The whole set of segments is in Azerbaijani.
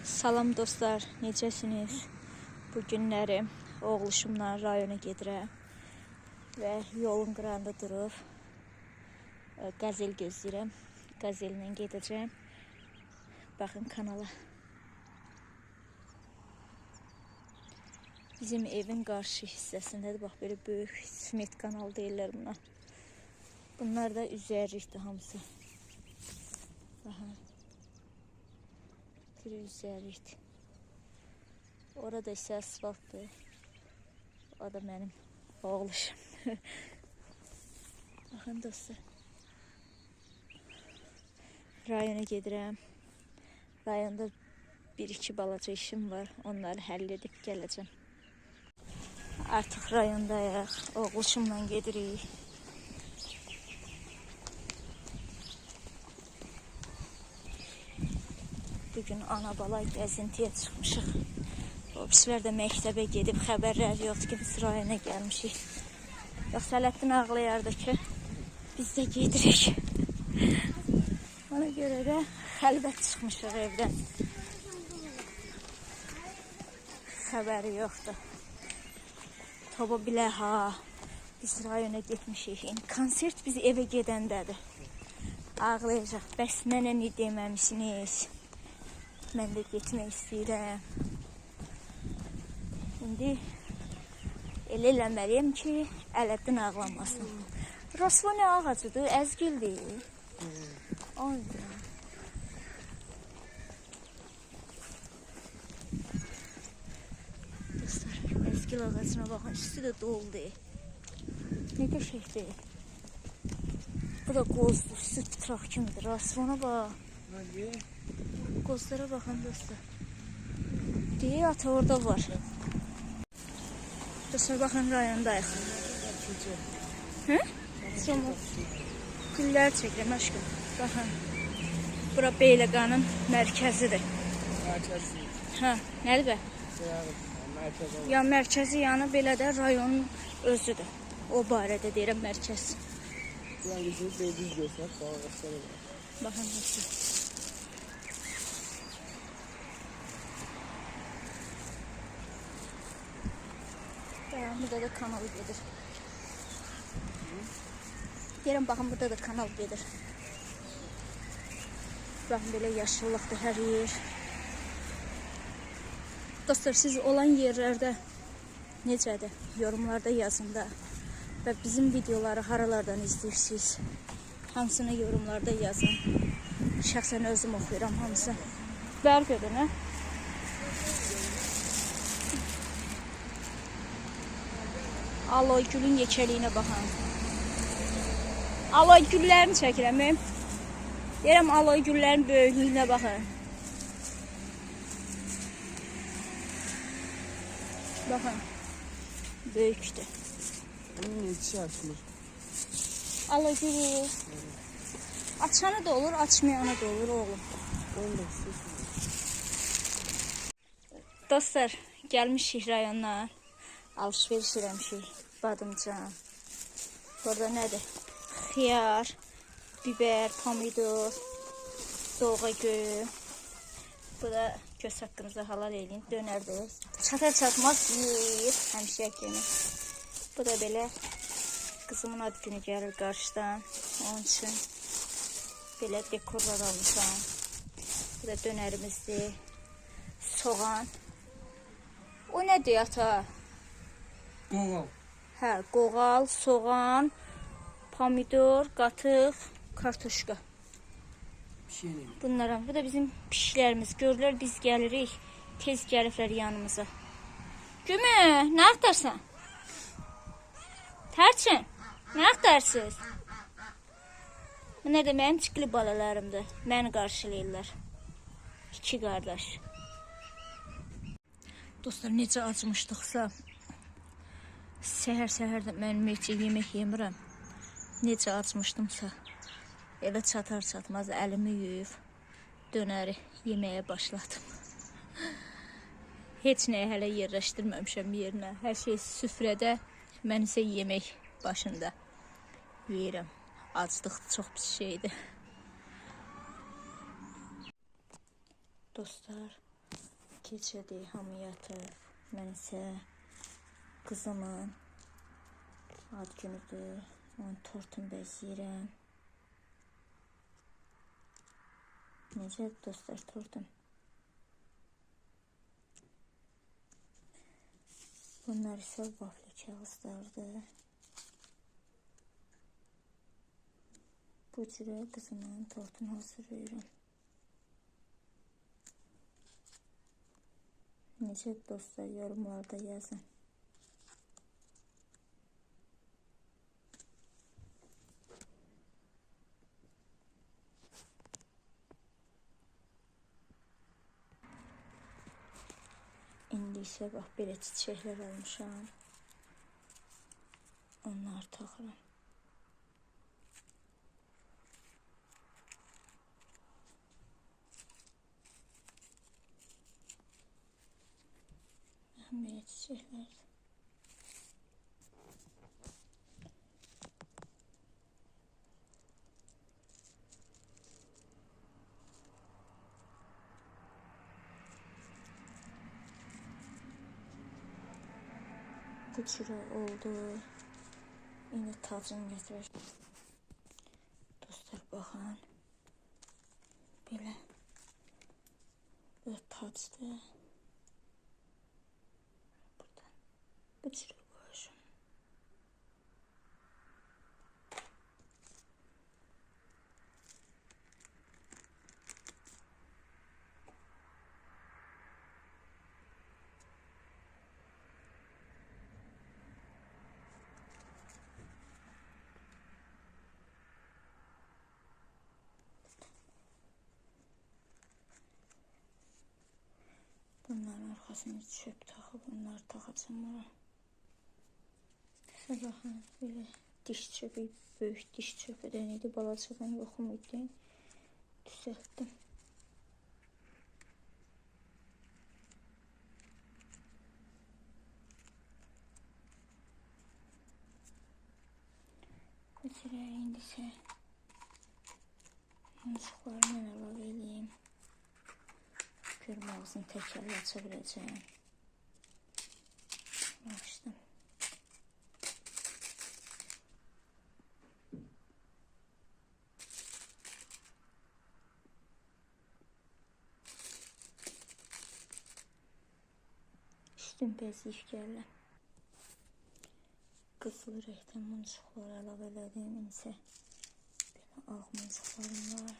Salam dostlar, necəsiniz? Bu günləri oğluşumla rayona gedirəm və yolun qırağında durub qazel gözləyirəm. Qazellə gedəcəm. Baxın kanala. Bizim evin qarşı hissəsindədir. Bax, belə böyük Smet kanal deyirlər buna. Bunlar da üzərlikdir hamısı. Baxın. Üzərlikdir. Orada isə asfaltdır. O da mənim oğluşum. Baxın dostlar. Rayona gedirəm. Rayonda bir-iki balaca işim var. Onları həll edib gələcəm. Artıq rayondayıq. Oğluşumla gedirik. Bugün ana-bala gəzintiyə çıxmışıq. O bizlər də məktəbə gedib xəbərlər yoxdur ki, biz rayona gəlmişik. Yox, Sələddin ağlayardı ki, biz də gedirik. Ona görə də xəlvət çıxmışıq evdən. Xəbəri yoxdur. Toba bilə ha, biz rayona getmişik. Konsert biz evə gedəndədir. Ağlayacaq. Bəs mənə nə deməmişsiniz? Mən də getmək istəyirəm. İndi elə eləməliyəm ki, Ələddin ağlamasın. Rosvo nə ağacıdır? Əzgildir. Ayda. Dostlar, əzgil ağacına baxın. Üstü də doldu. Nə qəşəkdir. Bu da qozdur. Üstü titraq kimidir. Rosvona bax. Qozlara baxın dostlar. Deyə ata orada var. Dostlar, baxın rayondayıq. Hə? Sonra güllər çəkirəm aşkım. Baxın. Bura Beyləqanın mərkəzidir. Mərkəzi. Hə, nədir bə? Mərkəzi. Ya mərkəzi yanı belə də rayonun özüdür. O barədə deyirəm mərkəz. Buran gecib beydiz görsək, bağıqasları var. Baxın dostlar. Burada da kanal gedir. Deyirəm, baxın, burada da kanal gedir. Baxın, belə yaşıllıqdır hər yer. Dostlar, siz olan yerlərdə necədir? Yorumlarda yazın da. Və bizim videoları haralardan izləyirsiniz? Hamısını yorumlarda yazın. Şəxsən özüm oxuyuram hamısı. Bərk ödün, hə? Aloy gülün yekəliyinə baxın. Aloy güllərini çəkirəm. Deyirəm, aloy güllərin böyüklüyünə baxın. Baxın. Böyükdür. Bunun içi açılır. Aloy gülü. Açanı da olur, açmayanı da olur oğlum. Dostlar, gəlmişik rayondan. Alışveriş eləmişik. Badımcan. Burada nədir? Xiyar, biber, pomidor, doğğa göyü. Bu da göz haqqınıza halal eləyin. Dönərdir. Çatar çatmaz yeyir. Həmişə kimi. Bu da belə qızımın ad günü gəlir qarşıdan. Onun üçün belə dekorlar almışam. Bu da dönərimizdir. Soğan. O nədir ata? Qoğal. Hə, qoğal, soğan, pomidor, qatıq, kartuşka. Bunlara. Bu da bizim pişlərimiz. Görürlər, biz gəlirik. Tez gəliblər yanımıza. Gümü, nə axtarsan? Tərçin, nə axtarsınız? Bu nə də mənim çıxlı balalarımdır. Məni qarşılayırlar. İki qardaş. Dostlar, necə acımışdıqsa, səhər-səhər də mən ümumiyyətcə yemək yemirəm. Necə açmışdımsa, elə çatar-çatmaz əlimi yuyub dönəri yeməyə başladım. Heç nəyə hələ yerləşdirməmişəm yerinə. Hər şey süfrədə, mən isə yemək başında yeyirəm. Aclıq çox pis şeydir. Dostlar, Keçədik, hamı yatır. Mən isə qızımın ad günüdür. Onun tortunu bəzəyirəm. Necə dostlar tortum? Bunlar isə vaflı kağızlardır. Bu cürə qızımın tortunu hazırlayıram. Necə dostlar, yorumlarda yazın. İndi isə bax, belə çiçəklər almışam. Onları taxıram. Belə çiçəklər. Bu cürə oldu. İndi tacını gətirək. Dostlar baxın. Belə. Bu da tacdır. Buradan. Bu cürə qoyacağım. Bunların arxasına çöp taxıb, bunları taxacam bura. Baxın, belə diş çöpü, böyük diş çöpüdən idi. Balacadan yoxum idi. Düzəltdim. Bu cürə indi isə mıncıqlarını əlavə edeyim. Görüm ağzını təkərlə aça biləcəyim. Açdım. Üstün bəziyib gəlirəm. Qızılı rəngdən mıncıqları əlavə elədim. İndi isə belə ağ mıncıqlarım var.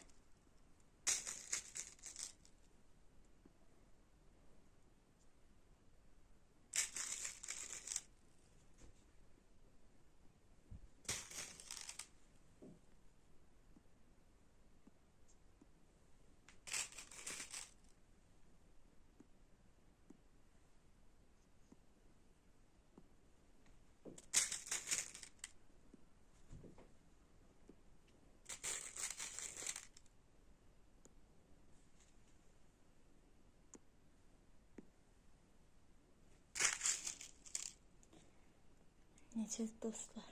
Necə dostlar?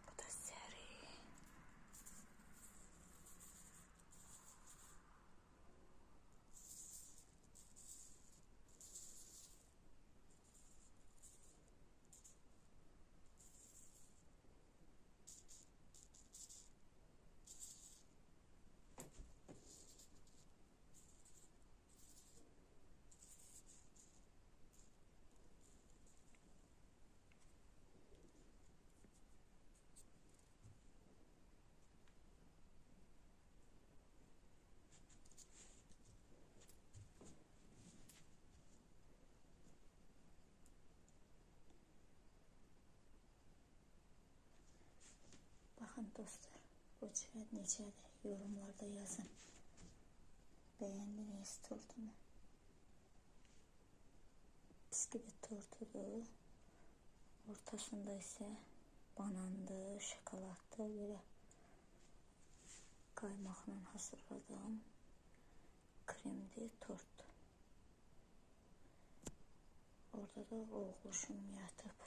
Bu da səri. Baxın dostlar, bu cürə necədir? Yorumlarda yazın. Bəyəndiniz tortumu. Bisküvit tortudur. Ortasında isə banandır, şokoladdır, belə qaymaqla hazırladım. Kremli tort. Orada da oğluşum yatıb.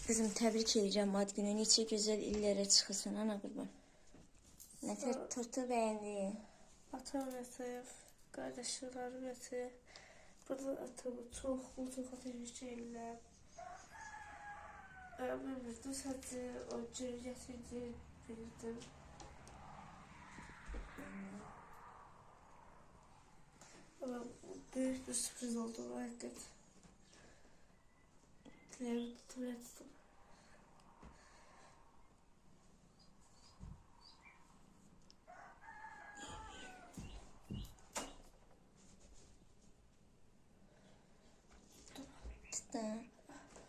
Kızım, təbrik edirəm ad günü. Neçə gözəl illərə çıxırsan, ana qurban. Nətər tortu bəyəndin? Atam yatıb, qardaşlarım yatıb. Burada atamı çox təşəkkür edirəm. Mən bildim, sadəcə o cür gətirdi, bildim. Ama büyük bir sürpriz oldu bu hareket. Dilerim tuttum.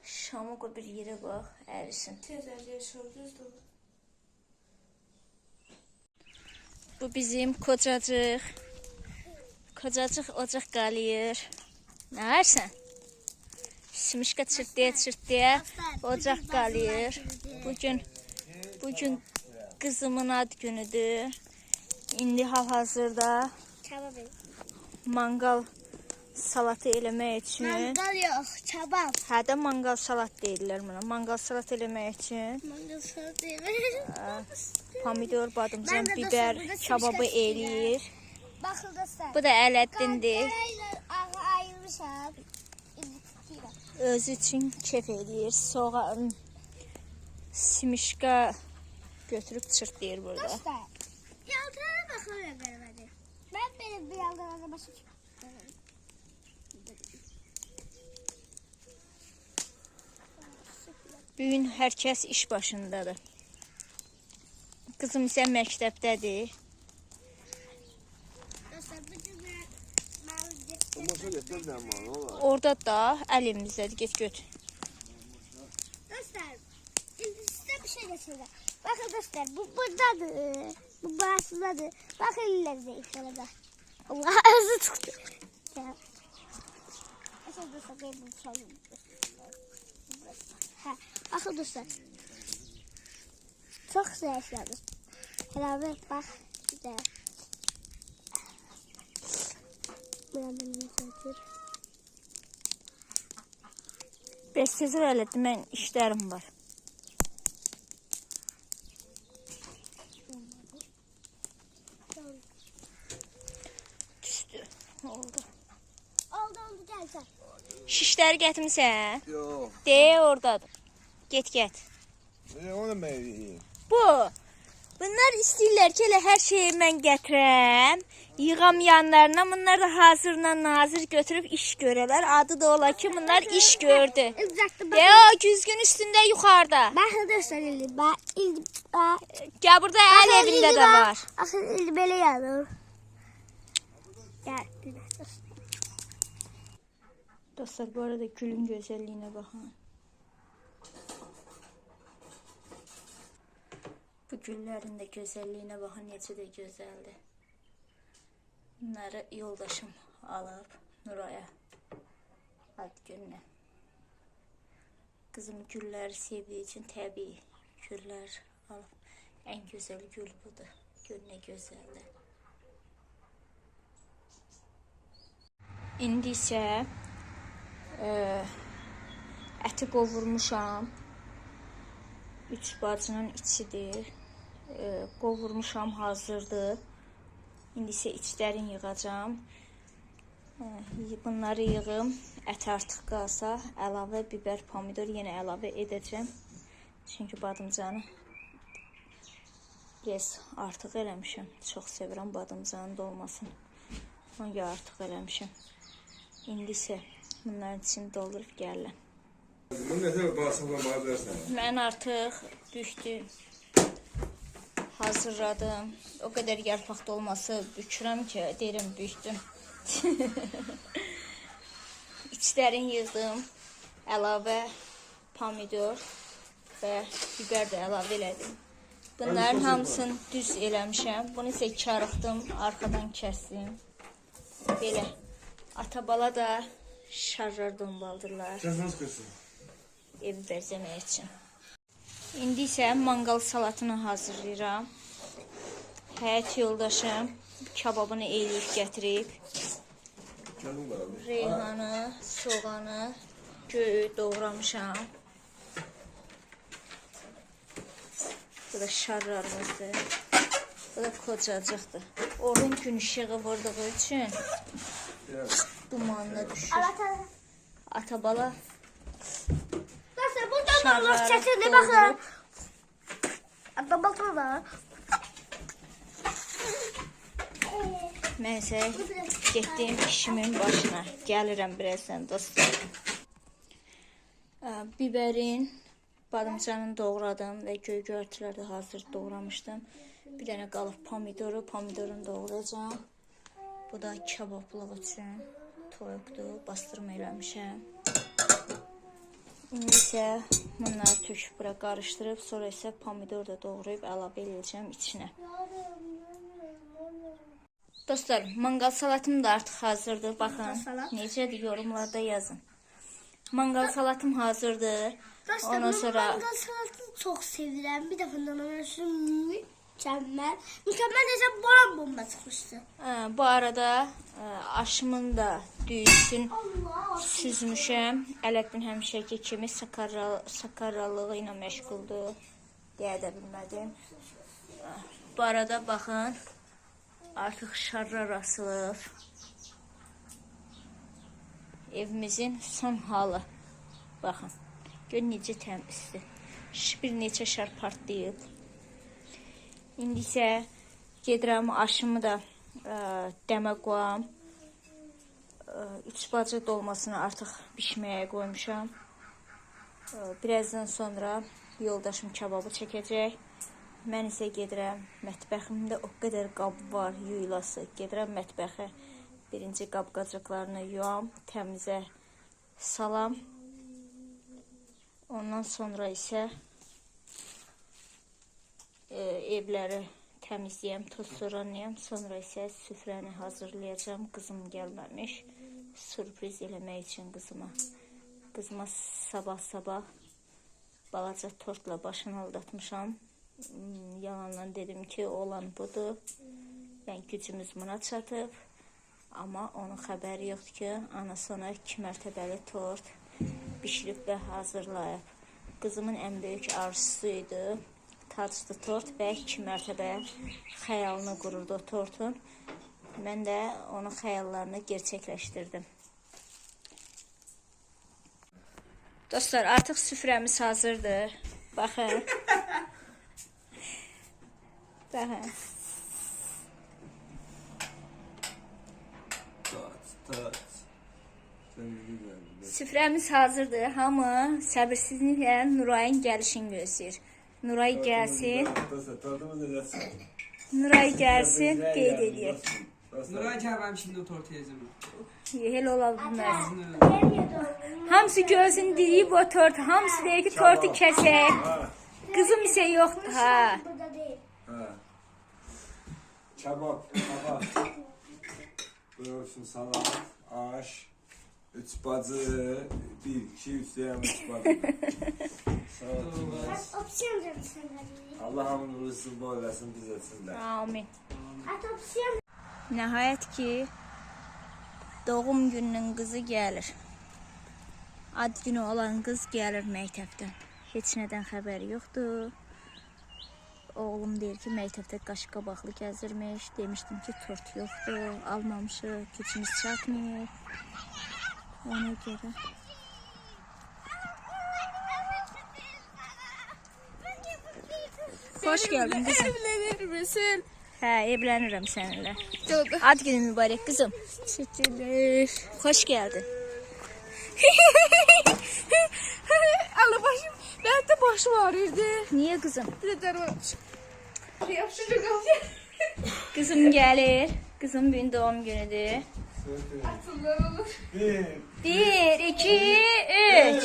Şamı qoy bir yerə bax, ərisin. Tezler yaşıyoruz da. Bu bizim kocacıq. Kocacıq ocaq qalıyır. Nə varsan? Simişka çırtdıya ocaq qalıyır. Bugün qızımın ad günüdür. İndi hal-hazırda mangal salatı eləmək üçün. Mangal yox, kebab. Hə də mangal salat deyirlər mənə. Mangal salat eləmək üçün Mangal salat deyil. pomidor, badımcan, Mən də biber, dostlar, burada kababı simişka eləyir. Baxın dostlar. Bu da Ələddindir. Ağı ayırmışam. Özü üçün kef eləyir. Sonra simişka götürüb çırtlayır burada. Dostlar, yaldıra baxıram qərbədir. Mən belə bir yaldıra başlayacağım. Bugün hər kəs iş başındadır. Qızım isə məktəbdədir. Dostlar, bu gün Olmasa getirdim ama ne olur? Orada da əlimizdədir. Get götür. Dostlar, indi sizə bir şey göstərəcəm. Baxın dostlar, bu buradadır. Bu burasındadır. Baxın illərdə inşallah. Allah özü çıxdı. Əsas dostlar, qeybim çalın. Hə, baxın dostlar. Çox güzel yaşadır. Hələ bax, güzel. Buradan yiyəcəkdir. Bəs sözü elədi, mən işlərim var. Düşdü. Oldu. Oldu, gəlsən. Şişləri gətirmisən? Yok. Deyə oradadır. Get. Onu ben yiyeyim. Bu. Bunlar istəyirlər ki, elə hər şeyi mən gətirəm. Yığam yanlarına. Bunlar da hazırla nazir götürüb iş görərlər. Adı da ola ki, bunlar iş gördü. Uzaqda bax. Ya güzgün üstündə yuxarıda. Baxın dostlar, indi. Gəl burada əl evində də var. Axı indi belə yanır. Gəl, Dostlar, bu arada gülün gözəlliyinə baxın. Bu güllərin də gözəlliyinə baxın, necə də gözəldir. Bunları yoldaşım alıb Nuraya ad gününə. Qızım gülləri sevdiyi üçün təbii güllər alıb. Ən gözəl gül budur. Gül nə gözəldir. İndi isə əti qovurmuşam. 3 bacının içidir. Qovurmuşam, hazırdır. İndi isə içlərini yığacam. Bunları yığım. Ət artıq qalsa əlavə biber, pomidor yenə əlavə edəcəm. Çünki badımcanı biraz artıq eləmişəm. Çox sevirəm badımcanın dolmasını. Ona görə artıq eləmişəm. İndi isə bunların içini doldurub gəlirəm. Bunu nedir bağışlanmağa dersen? Mən artıq bükdüm, hazırladım. O qədər yarpaq dolması bükürəm ki, deyirəm bükdüm. İçlərini yığdım, əlavə pomidor və biber də əlavə elədim. Bunların hamısını düz eləmişəm. Bunu isə karıxdım, arxadan kəsdim. Belə. Ata bala da Şarlar dombaldırlar. Sözünüz kırsın. Evi bəzəmək üçün. İndi isə mangal salatını hazırlayıram. Həyat yoldaşım kababını eləyib gətirib. Kendim var abi. Reyhanı, soğanı, göyü doğramışam. Bu da şarlarımızdır. Bu da kocacıqdır. Orun gün işığı vurduğu üçün dumanla düşür. Atabala Dostlar buradan da şarları olur çəkildi baxın. doldurup Atabala da. mən isə getdiyim işimin başına gəlirəm birazdan dostlar. Biberin, badımcanını doğradım və göy-göyərtilər də hazır doğramışdım. Bir dənə qalıb pomidorunu doğrayacağım. Bu da kabablıq üçün toyuqdur, bastırma eləmişəm. İndi isə bunları töküb bura qarışdırıb, sonra isə pomidor da doğrayıb əlavə edəcəm içinə. Dostlar, mangal salatım da artıq hazırdır. Baxın, necədir yorumlarda yazın. Mangal salatım hazırdır. Dostlar, Ondan sonra mangal salatını çox sevirəm. Bir dəfə də mükəmməl. Mükəmməl necə boran bomba çıxmışdı. bu arada aşımın da düyüsün süzmüşəm. Ələddin həmişəki kimi sakarralığı ilə məşğuldur. Deyə də bilmədim. Bu arada baxın, artıq şarlar asılıb. Evimizin son halı. Baxın, gör necə təmizdir. Bir neçə şar partlayıb. İndi isə gedirəm aşımı da dəmə qoyam. 3 bacı dolmasını artıq bişməyə qoymuşam. Birazdan sonra yoldaşım kababı çəkəcək. Mən isə gedirəm mətbəximdə o qədər qab var, yuyulası. Gedirəm mətbəxə. Birinci qab-qacaqlarını yuyam, təmizə salam. Ondan sonra isə evləri təmizləyəm, tozsoranlayam. Sonra isə süfrəni hazırlayacağım. Qızım gəlməmiş. Sürpriz eləmək üçün qızıma. Qızıma sabah-sabah balaca tortla başını aldatmışam. Yalandan dedim ki, olan budur. Yəni gücümüz buna çatıb. Amma onun xəbəri yoxdur ki, anası ona 2 mərtəbəli tort bişirib və hazırlayıb. Qızımın ən böyük arzusu idi. Taclı tort və 2 mərtəbə xəyalını qururdu o tortun. Mən də onun xəyallarını gerçəkləşdirdim. Dostlar, artıq süfrəmiz hazırdır. Baxın. Baxın. Süfrəmiz hazırdır. Hamı səbirsizliklə Nurayın gəlişini gözləyir. Nuray gəlsin. Nuray gəlsin, qeyd edir. Nuray gəlməm şimdi o tortu yiyəcəm. Hel ola bilməz. Hamısı gözünü diriyib o tortu. Hamısı deyir ki, tortu kəsək. Qızım isə yoxdur, ha. Burada deyil. Kebap, buyursun salam, aş, 3 bacı, 1, 2, 3 deyəm 3 bacı. Sağ olsunlar. Opsiyon demişsin. Allah hamını rızsın, bol eləsin, biz etsinlər. Amin. At opsiyon. Nəhayət ki, doğum gününün qızı gəlir. Ad günü olan qız gəlir məktəbdən. Heç nədən xəbəri yoxdur. Oğlum deyir ki, məktəbdə qaşqabaqlı gəzirmiş. Demişdim ki, tort yoxdur, almamışıq, gücümüz çatmıyor. Ona görə. Xoş gəldin qızım. Evlenir misin? Hə, evlənirəm səninlə. Ad günü mübarək qızım. Teşekkürler. Xoş gəldin. Allah başım. Ben de başım ağrırdı. Niyə qızım? Neden o? Yapışıcı kaldı. Qızım gəlir. Qızım bugün doğum günüdür. Atımlar olur. 1, 2, 3.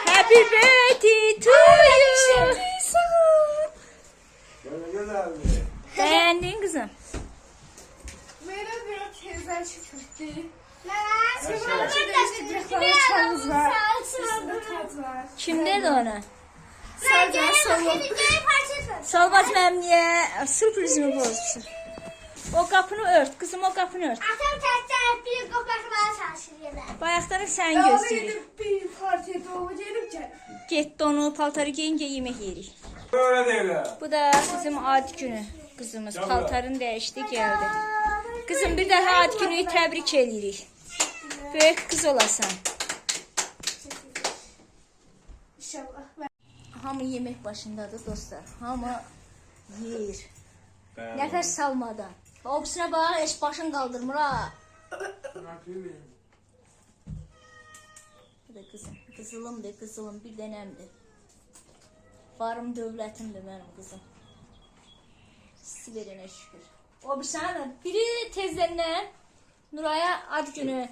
Happy birthday to you. Böyle güzel mi? Beğendin kızım? Merhaba teyzen çıkarttı. Lan. Her kart var. Kim dedi onu? Ben gelin parçası. Salvat mənim niyə sürprizimi bozmuşsun? O qapını ört, kızım o qapını ört. Atam tersten bir kopaklığa çalışır yine. Bayaqdan sən Dava gözləyir. gidip bir partiye doğru gelip gel. Getdi onu, paltarı geyincə yemək yeyirik. Böyle değil. Bu da bizim ad günü kızımız. Paltarını dəyişdi, gəldi. Kızım bir daha ad günü təbrik edirik. Böyük kız olasan. İnşallah. Hamı yemək başındadır dostlar. Hamı yeyir. Nəfəs salmadan. O birisine bax, heç başın qaldırmır ha. Bu da kızım. Kızılımdır, kızılım bir dənəmdir. Varım dövlətimdir mənim kızım. Sizi verene şükür. O birisine de biri tezlerinden Nuraya ad günü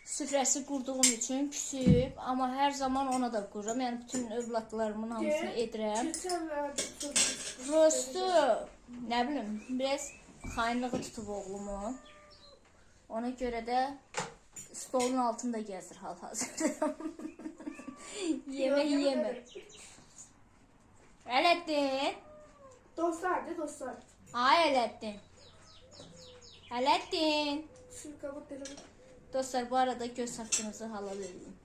süfrəsi qurduğum üçün küsüb, amma hər zaman ona da qururam. Yəni bütün övladlarımın hamısını edirəm. Geçen verdim. Rostu, nə bilim, biraz xainlığı tutub oğlumu. Ona görə də stolun altında gəzir hal-hazırda. Yemək yemir. Ələddin. Dostlar de dostlar. Ay Ələddin. Ələddin. Şunu kapat dedim. Dostlar bu arada göz hakkınızı halal edin.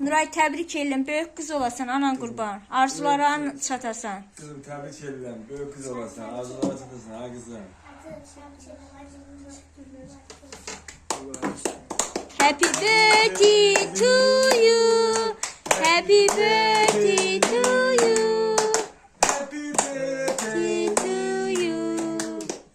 Nuray təbrik edirəm. Böyük kız olasan anan qurban. Arzulara çatasan. Kızım tebrik ederim. Böyle kız olasın. Arzulara çatasın ha kızım. Happy birthday to you. Happy birthday to you. Happy birthday To you.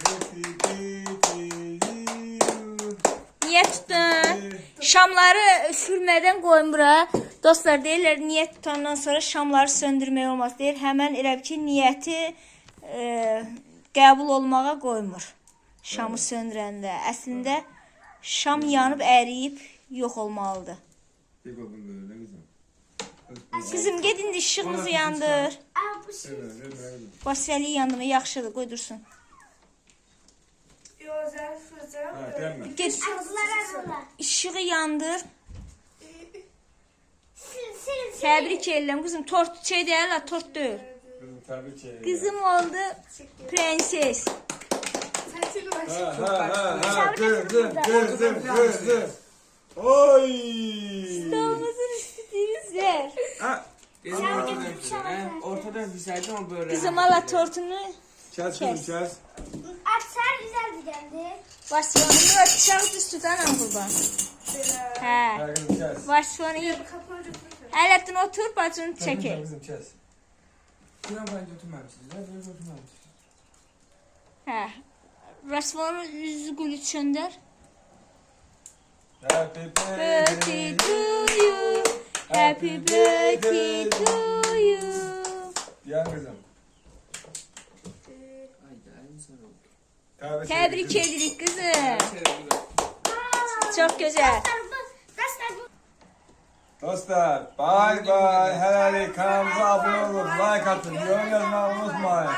Happy birthday you. Niye tutun? Şamları sürmeden koyun bura. Dostlar deyirlər niyet tutandan sonra şamları söndürmək olmaz. Deyir həmən elə bil ki niyeti qəbul olmağa qoymur. Şamı söndürəndə. Əslində şam yanıb əriyib yox olmalıdır. Bir kopun böyle kızım. Kızım gedin də işığınızı yandır. Aa, bu şey. Basiyəli yandı mı? Yaxşıdır, qoydursun. Özel fırça. Ha değil mi? Get Arzular arzular. işığı yandır. Sil. Təbrik edirəm qızım. Tort şey deyil, ha, tort deyil. Kızım tebrik ederim. Qızım oldu prenses. Tatili Ha başladı. ha. Kızım. Oy. Stolumuzun üstü temizler. Ha. Ortadan düşerdim ama böyle. Kızım ala tortunu. Kes kızım kes. Aksar güzel bir geldi. Vasfonu bıçağı düştü anam kurban. He. Ha kızım kes. Vasfonu Ələddin otur bacını çəkir. Kızım kes. Şuna ben götürmemişsiniz. Ben böyle götürmemişsiniz. He. Vasfonu yüzü gülü çöndər. Happy Birthday to you. Happy birthday to you. Yan kızım. Ay gelin sana oldu. Təbrik edirik kızım. Şöyle Çok güzel. Dostlar bu. Dostlar bye bye. Helali kanalımıza abone olun. Like atın. Yorum yazmayı unutmayın.